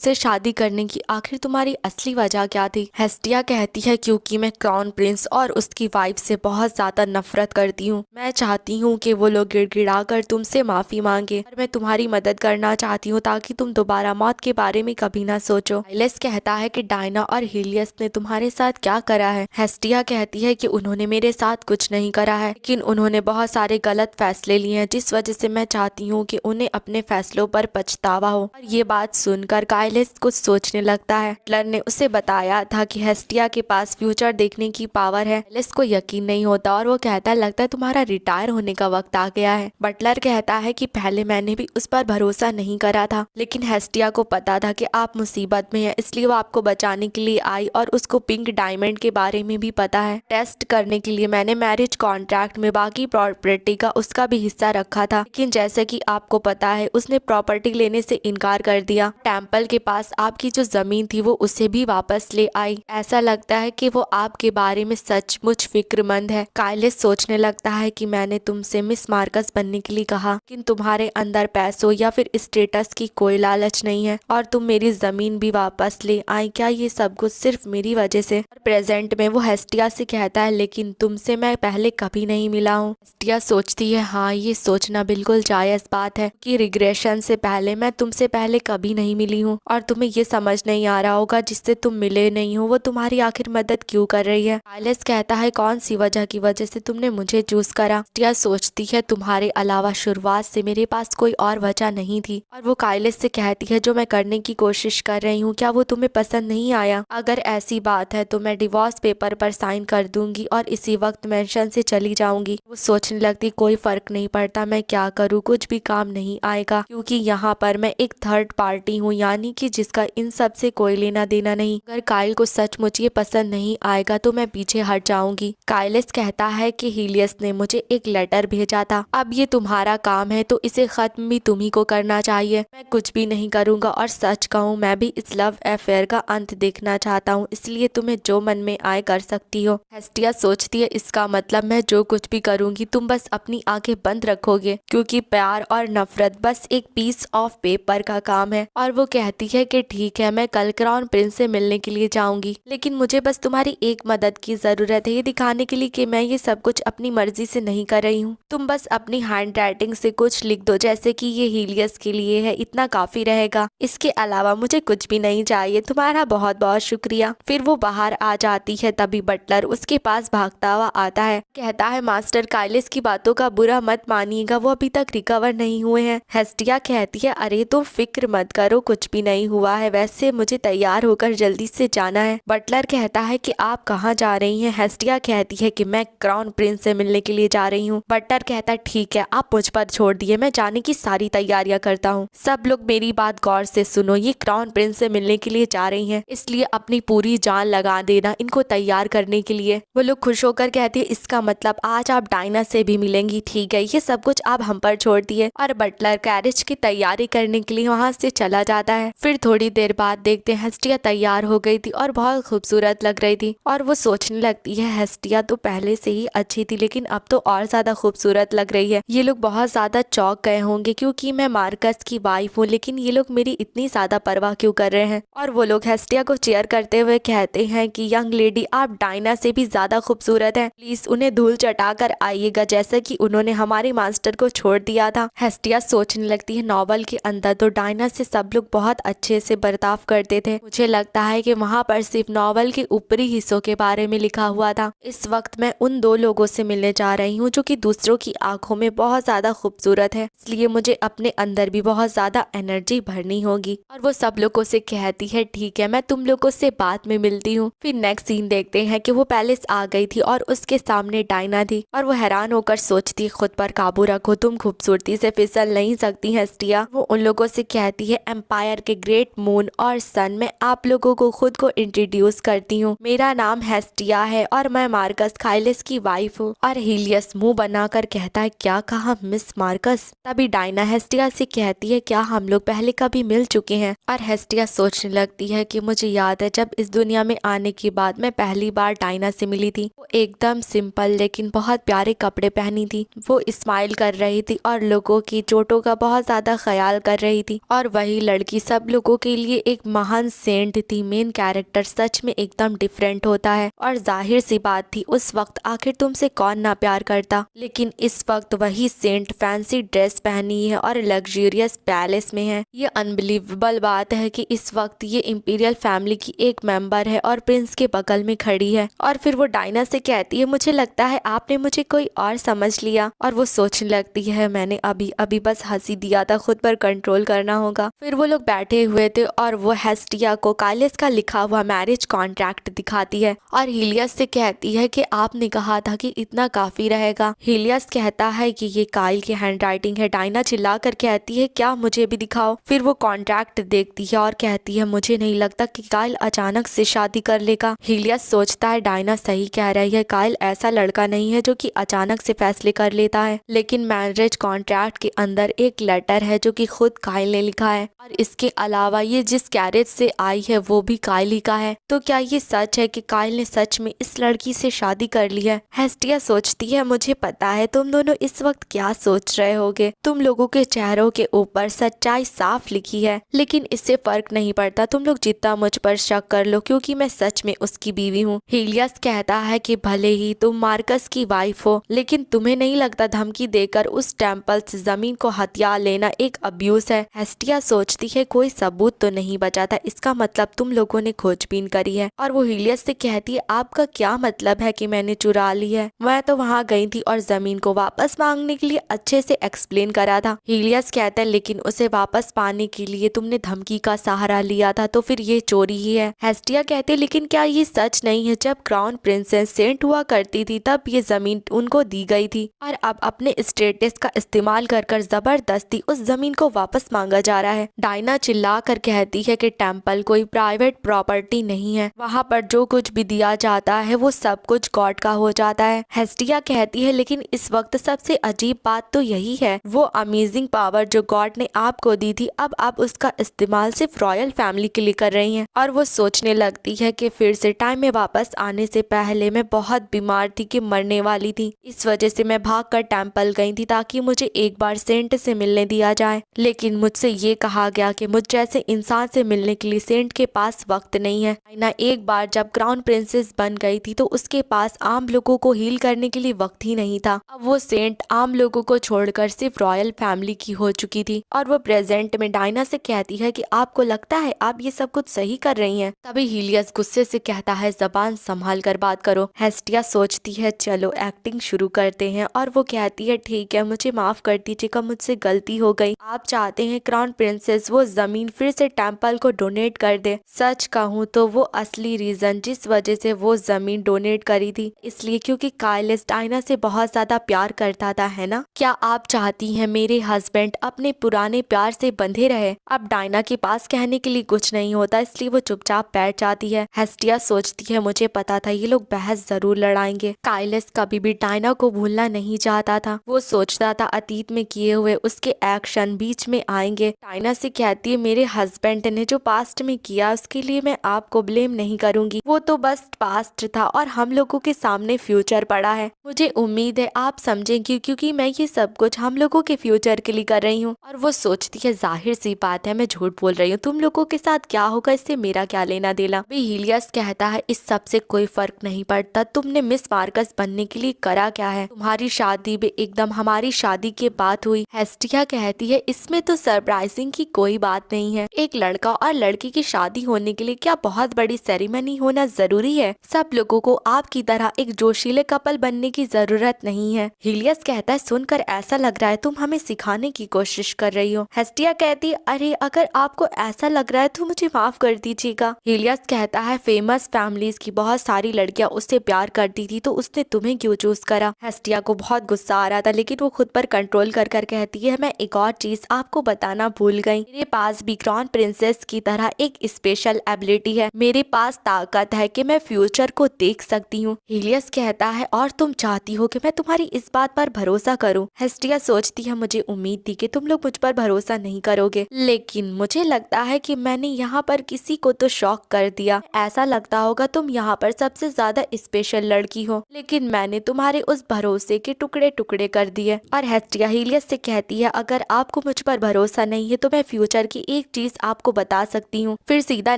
से शादी करने की आखिर तुम्हारी असली वजह क्या थी? हेस्टिया कहती है क्योंकि मैं क्राउन प्रिंस और उसकी वाइफ से बहुत ज्यादा नफरत करती हूँ। मैं चाहती हूँ कि वो लोग गिड़गिड़ा कर तुमसे माफी मांगे और मैं तुम्हारी मदद करना चाहती हूँ ताकि तुम दोबारा मौत के बारे में कभी ना सोचो। साइलस कहता है कि डायना और हीलियस ने तुम्हारे साथ क्या करा है? हेस्टिया कहती है कि उन्होंने मेरे साथ कुछ नहीं करा है, लेकिन उन्होंने बहुत सारे गलत फैसले लिए हैं जिस वजह से मैं चाहती हूँ कि उन्हें अपने फैसलों पर पछतावा हो। और ये बात सुनकर काइलिस कुछ सोचने लगता है। बटलर ने उसे बताया था कि हेस्टिया के पास फ्यूचर देखने की पावर है। काइलिस को यकीन नहीं होता और वो कहता है लगता है तुम्हारा रिटायर होने का वक्त आ गया है। बटलर कहता है कि पहले मैंने भी उस पर भरोसा नहीं करा था, लेकिन हेस्टिया को पता था कि आप मुसीबत में हैं, इसलिए वो आपको बचाने के लिए आई और उसको पिंक डायमंड के बारे में भी पता है। टेस्ट करने के लिए मैंने मैरिज कॉन्ट्रैक्ट में बाकी प्रॉपर्टी का उसका भी हिस्सा रखा था, लेकिन जैसे कि आपको पता है उसने प्रॉपर्टी लेने से इनकार कर दिया। टेम्पल के पास आपकी जो जमीन थी वो उसे भी वापस ले आई। ऐसा लगता है कि वो आपके बारे में सचमुच फिक्रमंद है। काइलिस सोचने लगता है कि मैंने तुमसे मिस मार्कस बनने के लिए कहा, लेकिन तुम्हारे अंदर पैसों या फिर स्टेटस की कोई लालच नहीं है और तुम मेरी जमीन भी वापस ले आई। क्या ये सब कुछ सिर्फ मेरी वजह से? और प्रेजेंट में वो हेस्टिया से कहता है लेकिन तुमसे मैं पहले कभी नहीं मिला हूँ। हेस्टिया सोचती है हाँ, ये सोचना बिल्कुल जायज बात है कि रिग्रेशन से पहले मैं तुमसे पहले कभी नहीं मिली हूँ और तुम्हें ये समझ नहीं आ रहा होगा जिससे तुम मिले नहीं हो वो तुम्हारी आखिर मदद क्यों कर रही है। काइलिस कहता है कौन सी वजह की वजह से तुमने मुझे चूज करा? हेस्टिया सोचती है तुम्हारे अलावा शुरुआत से मेरे पास कोई और वजह नहीं थी। और वो काइलिस से कहती है जो मैं करने की कोशिश कर रही हूँ क्या वो तुम्हें पसंद नहीं आया? अगर ऐसी बात है तो मैं डिवोर्स पेपर पर साइन कर दूंगी और इसी वक्त मेंशन से चली जाऊंगी। वो सोचने लगती कोई फर्क नहीं पड़ता मैं क्या करूँ, कुछ भी काम नहीं आएगा क्योंकि यहाँ पर मैं एक थर्ड पार्टी हूँ, यानी कि जिसका इन सब से कोई लेना देना नहीं। अगर काइल को सचमुच ये पसंद नहीं आएगा तो मैं पीछे हट जाऊंगी। काइलिस कहता है कि हीलियस ने मुझे एक लेटर भेजा था, अब ये तुम्हारा काम है तो इसे खत्म भी तुम्ही को करना चाहिए। मैं कुछ भी नहीं करूंगा और सच कहूँ मैं भी इस लव अफेयर का अंत देखना चाहता हूँ, इसलिए तुम्हें जो मन में आए कर सकती हो। हेस्टिया सोचती है इसका मतलब मैं जो कुछ भी करूंगी तुम बस अपनी आंखें बंद रखोगे क्योंकि प्यार और नफरत बस एक पीस ऑफ पेपर का काम है। और वो कहती है कि ठीक है मैं कल क्राउन प्रिंस से मिलने के लिए जाऊंगी, लेकिन मुझे बस तुम्हारी एक मदद की जरूरत है ये दिखाने के लिए कि मैं ये सब कुछ अपनी मर्जी से नहीं कर रही हूँ। तुम बस अपनी हैंड राइटिंग से कुछ लिख दो जैसे कि ये हीलियस के लिए है, इतना काफी रहेगा। इसके अलावा मुझे कुछ भी नहीं चाहिए। तुम्हारा बहुत बहुत शुक्रिया। फिर वो बाहर आ जाती है, तभी बटलर उसके पास भागता हुआ आता है। कहता है मास्टर काइलिस की बातों का बुरा मत मानिएगा, वो अभी तक रिकवर नहीं हुए हैं। हेस्टिया कहती है अरे तुम फिक्र मत करो, कुछ भी नहीं हुआ है, वैसे मुझे तैयार होकर जल्दी से जाना है। बटलर कहता है कि आप कहाँ जा रही हैं? हेस्टिया कहती है कि मैं क्राउन प्रिंस से मिलने के लिए जा रही हूँ। बटलर कहता है ठीक है आप मुझ पर छोड़ दिए, मैं जाने की सारी तैयारियां करता हूँ। सब लोग मेरी बात गौर से सुनो, ये क्राउन प्रिंस से मिलने के लिए जा रही हैं, इसलिए अपनी पूरी जान लगा देना इनको तैयार करने के लिए। वो लोग खुश होकर कहती है इसका मतलब आज आप डायना से भी मिलेंगी, ठीक है ये सब कुछ आप हम पर छोड़ दिए। और बटलर कैरेज की तैयारी करने के लिए वहाँ से चला जाता है। फिर थोड़ी देर बाद देखते हैं हेस्टिया तैयार हो गई थी और बहुत खूबसूरत लग रही थी और वो सोचने लगती है हेस्टिया तो पहले से ही अच्छी थी लेकिन अब तो और ज्यादा खूबसूरत लग रही है। ये लोग बहुत ज्यादा चौंक गए होंगे क्योंकि मैं मार्कस की वाइफ हूँ, लेकिन ये लोग मेरी इतनी ज्यादा परवाह क्यों कर रहे हैं? और वो लोग हेस्टिया को चेयर करते हुए कहते हैं कि यंग लेडी आप डायना से भी ज्यादा खूबसूरत है, प्लीज उन्हें धूल चटाकर आइएगा जैसा कि उन्होंने हमारे मास्टर को छोड़ दिया था। हेस्टिया सोचने लगती है नॉवल के अंदर तो डायना से सब लोग बहुत अच्छे से बर्ताव करते थे, मुझे लगता है कि वहाँ पर सिर्फ नॉवल के ऊपरी हिस्सों के बारे में लिखा हुआ था। इस वक्त मैं उन दो लोगों से मिलने जा रही हूँ जो कि दूसरों की आंखों में बहुत ज्यादा खूबसूरत है, इसलिए मुझे अपने अंदर भी बहुत ज्यादा एनर्जी भरनी होगी। और वो सब लोगों से कहती है ठीक है मैं तुम लोगों से बाद में मिलती हूँ। फिर नेक्स्ट सीन देखते हैं कि वो पैलेस आ गई थी और उसके सामने डायना थी और वो हैरान होकर सोचती खुद पर काबू रखो, तुम खूबसूरती से फिसल नहीं सकती हेस्टिया। वो उन लोगों से कहती है एम्पायर के ग्रेट मून और सन में आप लोगों को खुद को इंट्रोड्यूस करती हूँ, मेरा नाम हेस्टिया है और मैं मार्कस काइलिस की वाइफ हूँ। और हीलियस मुंह बनाकर कहता है क्या कहा मिस मार्कस? तभी डायना हेस्टिया से कहती है क्या हम लोग पहले कभी मिल चुके हैं? और हेस्टिया सोचने लगती है कि मुझे याद है जब इस दुनिया में आने के बाद मैं पहली बार डायना से मिली थी। वो एकदम सिंपल लेकिन बहुत प्यारे कपड़े पहनी थी, वो स्माइल कर रही थी और लोगों की चोटों का बहुत ज्यादा ख्याल कर रही थी और वही लड़की सब सब लोगों के लिए एक महान सेंट थी। मेन कैरेक्टर सच में एकदम डिफरेंट होता है और जाहिर सी बात थी उस वक्त आखिर तुमसे कौन ना प्यार करता। लेकिन इस वक्त वही सेंट फैंसी ड्रेस पहनी है और लग्जरियस पैलेस में है। ये अनबिलीवेबल बात है कि इस वक्त ये इंपीरियल फैमिली की एक मेंबर है और प्रिंस के बगल में खड़ी है। और फिर वो डायना से कहती है मुझे लगता है आपने मुझे कोई और समझ लिया। और वो सोचने लगती है मैंने अभी अभी बस हंसी दिया था, खुद पर कंट्रोल करना होगा। फिर वो लोग बैठे हुए थे और वो हेस्टिया को काइलिस का लिखा हुआ मैरिज कॉन्ट्रैक्ट दिखाती है और हीलियस से कहती है कि आपने कहा था कि इतना काफी रहेगा। हीलियस कहता है कि ये काइल की हैंडराइटिंग है। डायना चिल्लाकर कहती है क्या मुझे भी दिखाओ। फिर वो कॉन्ट्रैक्ट देखती है और कहती है मुझे नहीं लगता कि काइल अचानक से शादी कर लेगा। हीलियस सोचता है डायना सही कह रही है, काइल ऐसा लड़का नहीं है जो कि अचानक से फैसले कर लेता है। लेकिन मैरिज कॉन्ट्रैक्ट के अंदर एक लेटर है जो कि खुद काइल ने लिखा है और इसके अलावा ये जिस कैरेज से आई है वो भी काइल ही का है। तो क्या ये सच है कि काइल ने सच में इस लड़की से शादी कर ली है? हेस्टिया सोचती है मुझे पता है तुम दोनों इस वक्त क्या सोच रहे होगे। तुम लोगों के चेहरों के ऊपर सच्चाई साफ लिखी है, लेकिन इससे फर्क नहीं पड़ता। तुम लोग जितना मुझ पर शक कर लो क्योंकि मैं सच में उसकी बीवी हूँ। हीलियस कहता है कि भले ही तुम मार्कस की वाइफ हो, लेकिन तुम्हें नहीं लगता धमकी देकर उस टेम्पल से जमीन को हथिया लेना एक अब्यूज है? हेस्टिया सोचती है कोई सबूत तो नहीं बचा था, इसका मतलब तुम लोगों ने खोजबीन करी है। और वो हीलियस से कहती है आपका क्या मतलब है कि मैंने चुरा ली है? मैं तो वहाँ गई थी और जमीन को वापस मांगने के लिए अच्छे से एक्सप्लेन करा था। हीलियस कहता है लेकिन उसे वापस पाने के लिए तुमने धमकी का सहारा लिया था, तो फिर ये चोरी ही है। हेस्टिया कहते लेकिन क्या ये सच नहीं है? जब क्राउन प्रिंसेस सेंट हुआ करती थी तब ये जमीन उनको दी गई थी और अब अपने स्टेटस का इस्तेमाल कर जबरदस्ती उस जमीन को वापस मांगा जा रहा है। डायना चिल्ला कर कहती है कि टेम्पल कोई प्राइवेट प्रॉपर्टी नहीं है, वहाँ पर जो कुछ भी दिया जाता है वो सब कुछ गॉड का हो जाता है। हेस्टिया कहती है लेकिन इस वक्त सबसे अजीब बात तो यही है, वो अमेजिंग पावर जो गॉड ने आपको दी थी अब आप उसका इस्तेमाल सिर्फ रॉयल फैमिली के लिए कर रही हैं। और वो सोचने लगती है कि फिर से टाइम में वापस आने से पहले मैं बहुत बीमार थी कि मरने वाली थी, इस वजह से मैं भागकर टेम्पल गई थी ताकि मुझे एक बार सेंट से मिलने दिया जाए। लेकिन मुझसे ये कहा गया कि मुझ जैसे इंसान से मिलने के लिए सेंट के पास वक्त नहीं है। डायना एक बार जब क्राउन प्रिंसेस बन गई थी तो उसके पास आम लोगों को हील करने के लिए वक्त ही नहीं था। अब वो सेंट आम लोगों को छोड़कर सिर्फ रॉयल फैमिली की हो चुकी थी और वो प्रेजेंट में डायना से कहती है कि आपको लगता है आप ये सब कुछ सही कर रही हैं। तभी हीलियस गुस्से से कहता है जबान संभाल कर बात करो। हेस्टिया सोचती है चलो एक्टिंग शुरू करते हैं और वो कहती है ठीक है मुझे माफ कर दीजिएगा, मुझसे गलती हो गई। आप चाहते हैं क्राउन प्रिंसेस वो जमीन फिर से टेम्पल को डोनेट कर दे। सच कहूँ तो वो असली रीजन जिस वजह से वो जमीन डोनेट करी थी इसलिए क्योंकि काइलिस डायना से बहुत ज्यादा प्यार करता था, है ना? क्या आप चाहती हैं मेरे हस्बैंड अपने पुराने प्यार से बंधे रहे? अब डायना के पास कहने के लिए कुछ नहीं होता इसलिए वो चुपचाप बैठ जाती है। हेस्टिया सोचती है मुझे पता था ये लोग बहस जरूर लड़ाएंगे। काइलिस कभी भी डायना को भूलना नहीं चाहता था, वो सोचता था अतीत में किए हुए उसके एक्शन बीच में आएंगे। डायना से कहती है मेरे हस्बैंड ने जो पास्ट में किया उसके लिए मैं आपको ब्लेम नहीं करूंगी, वो तो बस पास्ट था और हम लोगों के सामने फ्यूचर पड़ा है। मुझे उम्मीद है आप समझेंगी क्योंकि मैं ये सब कुछ हम लोगों के फ्यूचर के लिए कर रही हूँ। और वो सोचती है जाहिर सी बात है मैं झूठ बोल रही हूँ, तुम लोगों के साथ क्या होगा इससे मेरा क्या लेना देना। हीलियस कहता है इस सब से कोई फर्क नहीं पड़ता, तुमने मिस मार्कस बनने के लिए करा क्या है? तुम्हारी शादी भी एकदम हमारी शादी के बाद हुई। हेस्टिया कहती है इसमें तो सरप्राइजिंग की कोई बात नहीं है, एक लड़का और लड़की की शादी होने के लिए क्या बहुत बड़ी सेरेमनी होना जरूरी है? सब लोगों को आपकी तरह एक जोशीले कपल बनने की जरूरत नहीं है। हीलियस कहता है सुनकर ऐसा लग रहा है तुम हमें सिखाने की कोशिश कर रही हो। हेस्टिया कहती है अरे अगर आपको ऐसा लग रहा है तो मुझे माफ कर दीजिएगा। हीलियस कहता है फेमस फैमिलीज की बहुत सारी लड़कियां उससे प्यार करती थी तो उसने तुम्हें क्यों चूज करा? हेस्टिया को बहुत गुस्सा आ रहा था लेकिन वो खुद पर कंट्रोल कर कर कहती है मैं एक और चीज आपको बताना भूल गई, मेरे पास भी क्राउन प्रिंसेस की तरह एक स्पेशल एबिलिटी है, मेरे पास ताकत है कि मैं फ्यूचर को देख सकती हूँ। हीलियस कहता है और तुम चाहती हो कि मैं तुम्हारी इस बात पर भरोसा करूँ? हेस्टिया सोचती है मुझे उम्मीद थी कि तुम लोग मुझ पर भरोसा नहीं करोगे, लेकिन मुझे लगता है कि मैंने यहाँ पर किसी को तो शॉक कर दिया। ऐसा लगता होगा तुम यहाँ पर सबसे ज्यादा स्पेशल लड़की हो, लेकिन मैंने तुम्हारे उस भरोसे के टुकड़े टुकड़े कर दिए। और हेस्टिया हीलियस से कहती है अगर आपको मुझ पर भरोसा नहीं है तो मैं फ्यूचर की एक चीज आपको बता सकती हूँ। फिर सीधा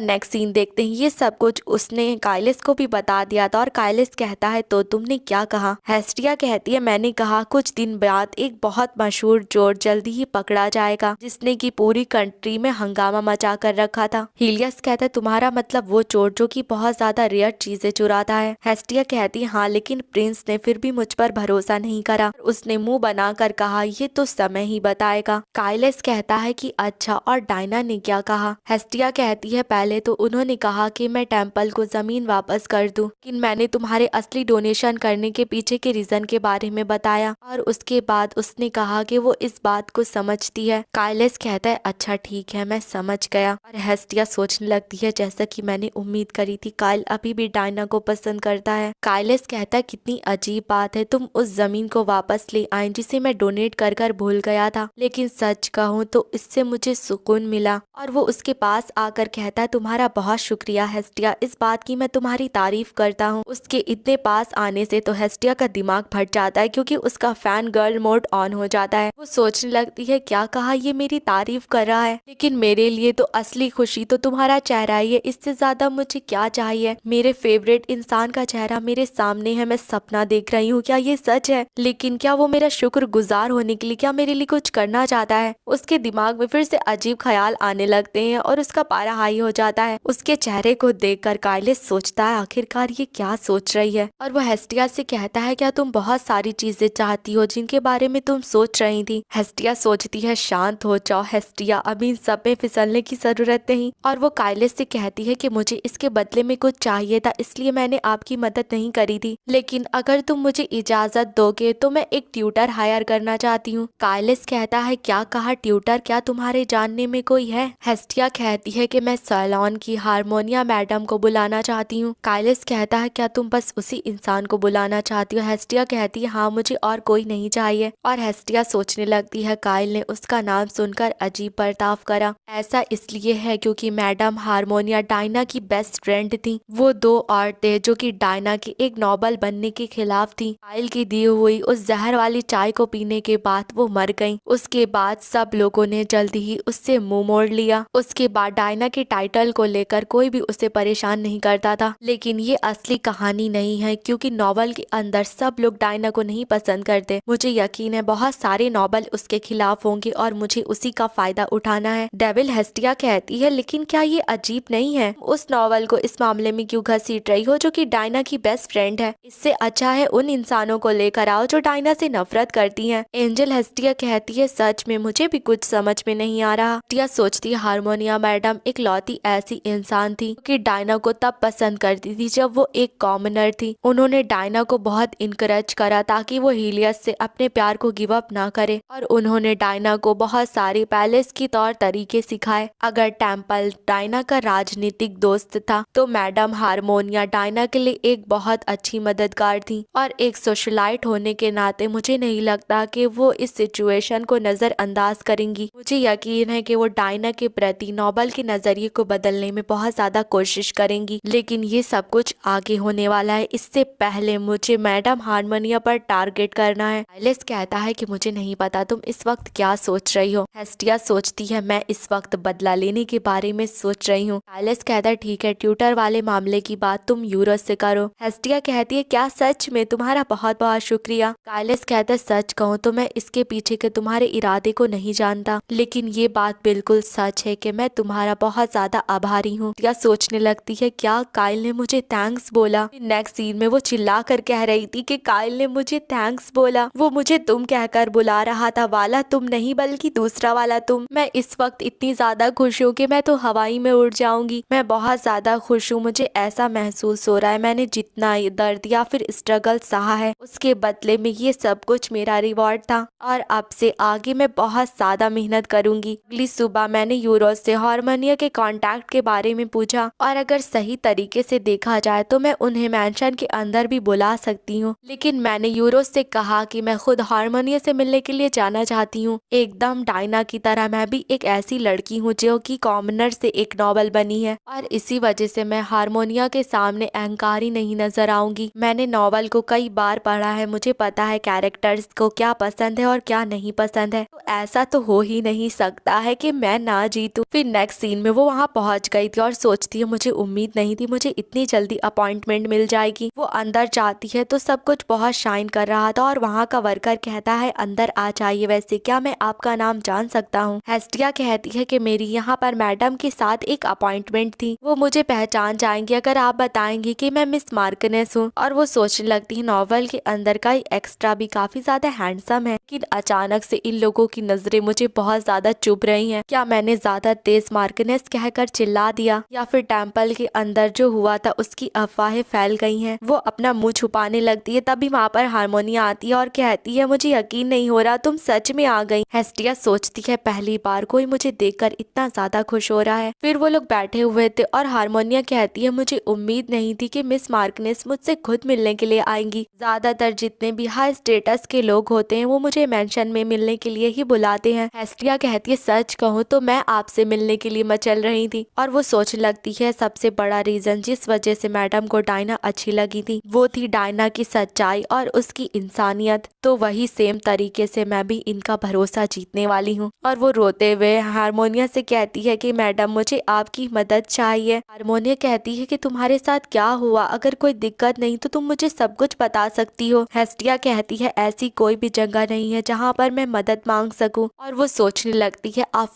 नेक्स्ट सीन देखते हैं। ये सब कुछ उसने काइलिस को भी बता दिया था और काइलिस कहता है तो तुमने क्या कहा? हेस्टिया कहती है मैंने कहा कुछ दिन बाद एक बहुत मशहूर चोर जल्दी ही पकड़ा जाएगा जिसने की पूरी कंट्री में हंगामा मचा कर रखा था। हीलियस कहता है तुम्हारा मतलब वो चोर जो कि बहुत ज्यादा रेयर चीजें चुराता है? हेस्टिया कहती है हाँ, लेकिन प्रिंस ने फिर भी मुझ पर भरोसा नहीं करा। उसने मुंह बनाकर कहा ये तो समय ही बताएगा। काइलिस कहता है कि अच्छा, और डायना ने क्या कहा? हेस्टिया कहती है पहले तो उन्होंने कहा कि मैं टेम्पल को जमीन वापस कर दूं, लेकिन मैंने तुम्हारे असली डोनेशन करने के पीछे के रीजन के बारे में बताया और उसके बाद उसने कहा कि वो इस बात को समझती है। काइलिस कहता है अच्छा ठीक है, मैं समझ गया। और हेस्टिया सोचने लगती है जैसा कि मैंने उम्मीद करी थी, काइल अभी भी डायना को पसंद करता है। काइलिस कहता है कितनी अजीब बात है, तुम उस जमीन को वापस ले आए जिसे मैं डोनेट कर कर भूल गया था, लेकिन सच कहूँ तो इससे मुझे सुकून मिला। और वो उसके पास आकर कहता है तुम्हारा बहुत शुक्रिया हेस्टिया, इस बात की मैं तुम्हारी तारीफ करता हूँ। उसके इतने पास आने से तो हेस्टिया का दिमाग फट जाता है क्योंकि उसका फैन गर्ल मोड ऑन हो जाता है। वो सोचने लगती है क्या कहा, ये मेरी तारीफ कर रहा है, लेकिन मेरे लिए तो असली खुशी तो तुम्हारा चेहरा ही है, इससे ज्यादा मुझे क्या चाहिए? मेरे फेवरेट इंसान का चेहरा मेरे सामने है, मैं सपना देख रही हूँ, क्या ये सच है? लेकिन क्या वो मेरा शुक्रगुजार होने के लिए क्या मेरे लिए कुछ करना चाहता है? उसके दिमाग में फिर से अजीब ख्याल आने लगते हैं और उसका पारा हाई हो जाता है। उसके चेहरे को देखकर काइलिस सोचता है आखिरकार ये क्या सोच रही है, और वो हेस्टिया से कहता है क्या तुम बहुत सारी चीजें चाहती हो जिनके बारे में तुम सोच रही थी? हेस्टिया सोचती है शांत हो जाओ हेस्टिया, अभी इन सब में फिसलने की जरूरत नहीं। और वो काइलिस से कहती है कि मुझे इसके बदले में कुछ चाहिए था, इसलिए मैंने आपकी मदद नहीं करी थी, लेकिन अगर तुम मुझे इजाजत दोगे तो मैं एक ट्यूटर हायर करना चाहती हूँ। काइलिस कहता है क्या कहा ट्यूटर, क्या तुम्हारे जानने में कोई है? हेस्टिया कहती है कि मैं सैलॉन की हारमोनिया मैडम को बुलाना चाहती हूँ। काइलिस कहता है क्या तुम बस उसी इंसान को बुलाना चाहती हो? हेस्टिया कहती है हाँ, मुझे और कोई नहीं चाहिए। और हेस्टिया सोचने लगती है काइल ने उसका नाम सुनकर अजीब बर्ताव करा। ऐसा इसलिए है क्योंकि मैडम हारमोनिया डायना की बेस्ट फ्रेंड थी। वो दो औरतें जो कि डायना के एक नॉबल बनने के खिलाफ थी। काइल की दी हुई उस जहर वाली चाय को पीने के बाद वो मर गई। उसके बाद सब लोगों ने जल्दी ही उससे मुंह मोड़ लिया। उसके बाद डायना के टाइटल को लेकर कोई भी उसे परेशान नहीं करता था, लेकिन ये असली कहानी नहीं है क्योंकि नॉवल के अंदर सब लोग डायना को नहीं पसंद करते। मुझे यकीन है बहुत सारे नॉवल उसके खिलाफ होंगे और मुझे उसी का फायदा उठाना है। डेविल हेस्टिया कहती है लेकिन क्या ये अजीब नहीं है, उस नॉवल को इस मामले में क्यों घसीट रही हो जो कि डायना की बेस्ट फ्रेंड है? इससे अच्छा है उन इंसानों को लेकर आओ जो डायना से नफरत करती हैं। एंजल हेस्टिया कहती है सच में मुझे भी कुछ समझ में नहीं आ रहा। हेस्टिया सोचती है हारमोनिया मैडम एक लौती ऐसी इंसान थी कि डायना को तब पसंद करती थी जब वो एक कॉमनर थी। उन्होंने डायना को बहुत इनकरेज करा ताकि वो हीलियस से अपने प्यार को गिव अप ना करे, और उन्होंने डायना को बहुत सारे पैलेस की तौर तरीके सिखाए। अगर टेम्पल डायना का राजनीतिक दोस्त था तो मैडम हारमोनिया डायना के लिए एक बहुत अच्छी मददगार थी, और एक सोशलाइट होने के नाते मुझे नहीं लगता कि वो इस सिचुएशन को नजरअंदाज करेंगी। मुझे यकीन है कि वो डायना के प्रति नोबल के नजरिए को बदलने में बहुत ज्यादा कोशिश करेंगी, लेकिन ये सब कुछ आगे होने वाला है। इससे पहले मुझे मैडम हारमोनिया पर टारगेट करना है। काइलिस कहता है कि मुझे नहीं पता तुम इस वक्त क्या सोच रही हो। हेस्टिया सोचती है मैं इस वक्त बदला लेने के बारे में सोच रही हूँ। काइलिस कहता है ठीक है, ट्यूटर वाले मामले की बात तुम यूरोस से करो। हेस्टिया कहती है क्या सच में? तुम्हारा बहुत बहुत शुक्रिया। काइलिस कहता है सच कहूँ तो मैं इसके पीछे के तुम्हारे इरादे को नहीं जानता, लेकिन ये बात बिल्कुल सच है कि मैं तुम्हारा बहुत ज्यादा आभारी हूँ। या सोचने लगती है क्या काइल ने मुझे थैंक्स बोला? नेक्स्ट सीन में वो चिल्ला कर कह रही थी कि काइल ने मुझे थैंक्स बोला, वो मुझे तुम कहकर बुला रहा था, वाला तुम नहीं बल्कि दूसरा वाला तुम। मैं इस वक्त इतनी ज्यादा खुश हूँ कि मैं तो हवाई में उड़ जाऊंगी। मैं बहुत ज्यादा खुश हूँ, मुझे ऐसा महसूस हो रहा है मैंने जितना दर्द या फिर स्ट्रगल सहा है उसके बदले में ये सब कुछ मेरा रिवॉर्ड था, और अब से आगे मैं बहुत ज्यादा मेहनत करूंगी। अगली सुबह मैंने यूरोस से हारमोनिया के कांटेक्ट के बारे में पूछा, और अगर सही तरीके से देखा जाए तो मैं उन्हें मेंशन के अंदर भी बुला सकती हूँ, लेकिन मैंने यूरोस से कहा कि मैं खुद हारमोनिया से मिलने के लिए जाना चाहती हूँ। एकदम डायना की तरह मैं भी एक ऐसी लड़की हूँ जो कि कॉमनर से एक नॉवल बनी है, और इसी वजह से मैं हारमोनिया के सामने अहंकारी नहीं नजर आऊंगी। मैंने नॉवल को कई बार पढ़ा है, मुझे पता है कैरेक्टर्स को क्या पसंद है और क्या नहीं पसंद है, तो ऐसा तो हो ही नहीं सकता है कि मैं ना जीतूं। फिर नेक्स्ट सीन में वो वहाँ पहुँच गई थी और सोचती है मुझे उम्मीद नहीं थी मुझे इतनी जल्दी अपॉइंटमेंट मिल जाएगी। वो अंदर जाती है तो सब कुछ बहुत शाइन कर रहा था और वहाँ का वर्कर कहता है अंदर आ जाइए, वैसे क्या मैं आपका नाम जान सकता हूँ? हेस्टिया कहती है कि मेरी यहाँ पर मैडम के साथ एक अपॉइंटमेंट थी, वो मुझे पहचान जाएंगी अगर आप बताएंगे कि मैं मिस मार्कनेस हूँ। और वो सोचने लगती है नॉवल के अंदर का एक्स्ट्रा भी काफी ज्यादा हैंडसम है, लेकिन अचानक से इन लोगों की नजरें मुझे बहुत ज्यादा चुभ रही हैं। क्या मैंने ज्यादा तेज मार्कनेस कहकर चिल्ला दिया या फिर टेम्पल के अंदर जो हुआ था उसकी अफवाहें फैल गई हैं? वो अपना मुंह छुपाने लगती है, तभी वहाँ पर हारमोनिया आती है और कहती है मुझे यकीन नहीं हो रहा तुम सच में आ गई। हेस्टिया सोचती है पहली बार कोई मुझे देखकर इतना ज्यादा खुश हो रहा है। फिर वो लोग बैठे हुए थे और हारमोनिया कहती है मुझे उम्मीद नहीं थी कि मिस मार्कनेस मुझसे खुद मिलने के लिए आएंगी। ज्यादातर जितने भी हाई स्टेटस के लोग होते हैं वो मुझे मेंशन में मिलने के लिए ही बुलाते हैं। हेस्टिया कहती है सच कहूँ तो मैं आपसे मिलने के लिए मचल रही थी। और वो सोचने लगती है सबसे बड़ा रीजन जिस वजह से मैडम को डायना अच्छी लगी थी वो थी डायना की सच्चाई और उसकी इंसानियत। तो वही सेम तरीके से मैं भी इनका भरोसा जीतने वाली हूँ। और वो रोते हुए हारमोनिया से कहती है कि मैडम मुझे आपकी मदद चाहिए। हारमोनिया कहती है कि तुम्हारे साथ क्या हुआ, अगर कोई दिक्कत नहीं तो तुम मुझे सब कुछ बता सकती हो। हेस्टिया कहती है ऐसी कोई भी जगह नहीं है जहाँ पर मैं मदद मांग सकूं। और वो सोचने लगती है आप